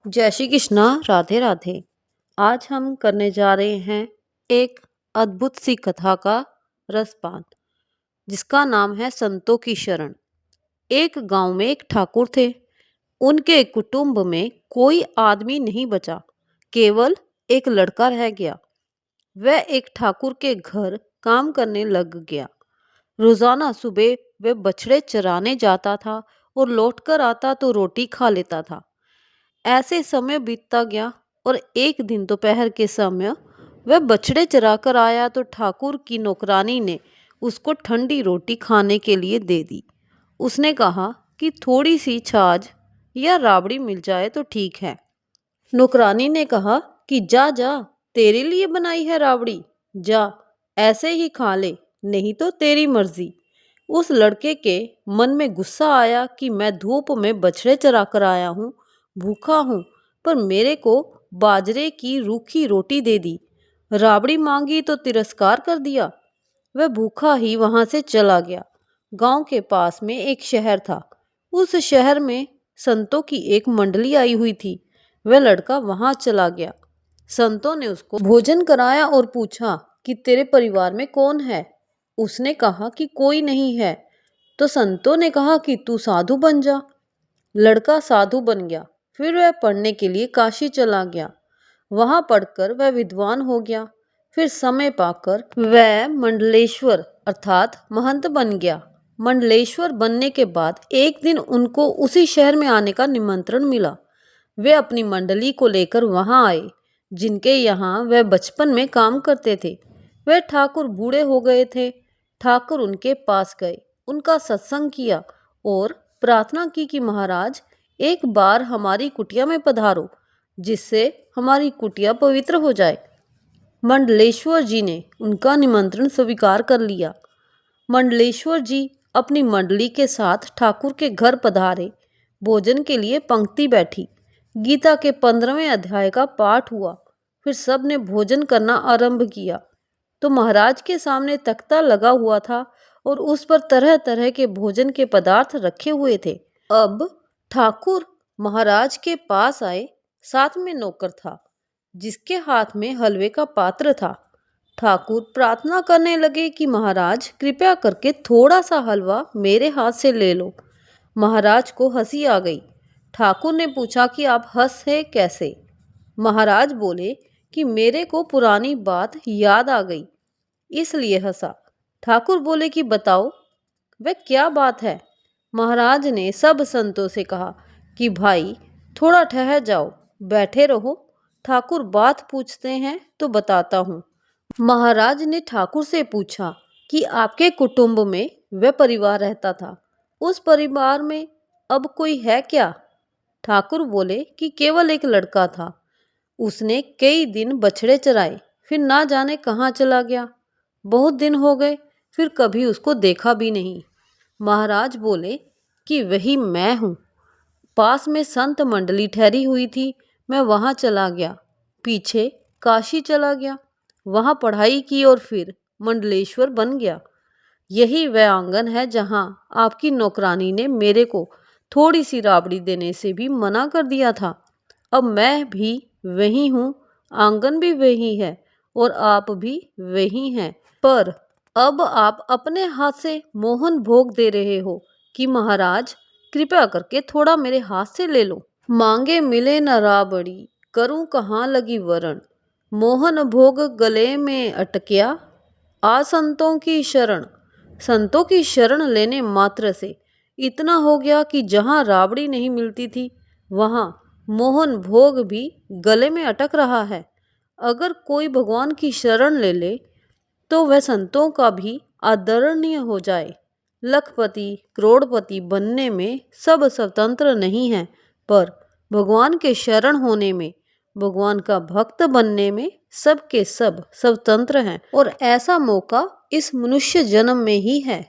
जय श्री कृष्णा। राधे राधे। आज हम करने जा रहे हैं एक अद्भुत सी कथा का रसपान, जिसका नाम है संतों की शरण। एक गांव में एक ठाकुर थे। उनके कुटुंब में कोई आदमी नहीं बचा, केवल एक लड़का रह गया। वह एक ठाकुर के घर काम करने लग गया। रोजाना सुबह वह बछड़े चराने जाता था और लौटकर आता तो रोटी खा लेता था। ऐसे समय बीतता गया और एक दिन दोपहर के समय वह बछड़े चराकर आया तो ठाकुर की नौकरानी ने उसको ठंडी रोटी खाने के लिए दे दी। उसने कहा कि थोड़ी सी छाछ या राबड़ी मिल जाए तो ठीक है। नौकरानी ने कहा कि जा जा, तेरे लिए बनाई है राबड़ी, जा ऐसे ही खा ले, नहीं तो तेरी मर्जी। उस लड़के के मन में गुस्सा आया कि मैं धूप में बछड़े चरा कर आया हूँ, भूखा हूँ, पर मेरे को बाजरे की रूखी रोटी दे दी। राबड़ी मांगी तो तिरस्कार कर दिया। वह भूखा ही वहां से चला गया। गांव के पास में एक शहर था। उस शहर में संतों की एक मंडली आई हुई थी। वह लड़का वहां चला गया। संतों ने उसको भोजन कराया और पूछा कि तेरे परिवार में कौन है। उसने कहा कि कोई नहीं है। तो संतों ने कहा कि तू साधु बन जा। लड़का साधु बन गया। फिर वह पढ़ने के लिए काशी चला गया। वहां पढ़कर वह विद्वान हो गया। फिर समय पाकर वह मंडलेश्वर अर्थात महंत बन गया। मंडलेश्वर बनने के बाद एक दिन उनको उसी शहर में आने का निमंत्रण मिला। वे अपनी मंडली को लेकर वहां आए, जिनके यहाँ वह बचपन में काम करते थे। वह ठाकुर बूढ़े हो गए थे। ठाकुर उनके पास गए, उनका सत्संग किया और प्रार्थना की कि महाराज, एक बार हमारी कुटिया में पधारो, जिससे हमारी कुटिया पवित्र हो जाए। मंडलेश्वर जी ने उनका निमंत्रण स्वीकार कर लिया। मंडलेश्वर जी अपनी मंडली के साथ ठाकुर के घर पधारे। भोजन के लिए पंक्ति बैठी। गीता के 15वें अध्याय का पाठ हुआ। फिर सब ने भोजन करना आरंभ किया। तो महाराज के सामने तख्ता लगा हुआ था और उस पर तरह तरह के भोजन के पदार्थ रखे हुए थे। अब ठाकुर महाराज के पास आए। साथ में नौकर था, जिसके हाथ में हलवे का पात्र था। ठाकुर प्रार्थना करने लगे कि महाराज, कृपया करके थोड़ा सा हलवा मेरे हाथ से ले लो। महाराज को हंसी आ गई। ठाकुर ने पूछा कि आप हंसे कैसे। महाराज बोले कि मेरे को पुरानी बात याद आ गई, इसलिए हंसा। ठाकुर बोले कि बताओ, वह क्या बात है। महाराज ने सब संतों से कहा कि भाई थोड़ा ठहर जाओ, बैठे रहो, ठाकुर बात पूछते हैं तो बताता हूँ। महाराज ने ठाकुर से पूछा कि आपके कुटुंब में वह परिवार रहता था, उस परिवार में अब कोई है क्या। ठाकुर बोले कि केवल एक लड़का था। उसने कई दिन बछड़े चराए, फिर ना जाने कहाँ चला गया। बहुत दिन हो गए, फिर कभी उसको देखा भी नहीं। महाराज बोले कि वही मैं हूँ। पास में संत मंडली ठहरी हुई थी, मैं वहाँ चला गया। पीछे काशी चला गया, वहाँ पढ़ाई की और फिर मंडलेश्वर बन गया। यही वह आंगन है जहाँ आपकी नौकरानी ने मेरे को थोड़ी सी राबड़ी देने से भी मना कर दिया था। अब मैं भी वही हूँ, आंगन भी वही है और आप भी वही हैं। पर अब आप अपने हाथ से मोहन भोग दे रहे हो कि महाराज, कृपया करके थोड़ा मेरे हाथ से ले लो। मांगे मिले न राबड़ी, करूं कहाँ लगी वरण। मोहन भोग गले में अटकिया, आ संतों की शरण। संतों की शरण लेने मात्र से इतना हो गया कि जहाँ राबड़ी नहीं मिलती थी, वहाँ मोहन भोग भी गले में अटक रहा है। अगर कोई भगवान की शरण ले ले तो वह संतों का भी आदरणीय हो जाए। लखपति करोड़पति बनने में सब स्वतंत्र नहीं है, पर भगवान के शरण होने में, भगवान का भक्त बनने में सब के सब स्वतंत्र हैं और ऐसा मौका इस मनुष्य जन्म में ही है।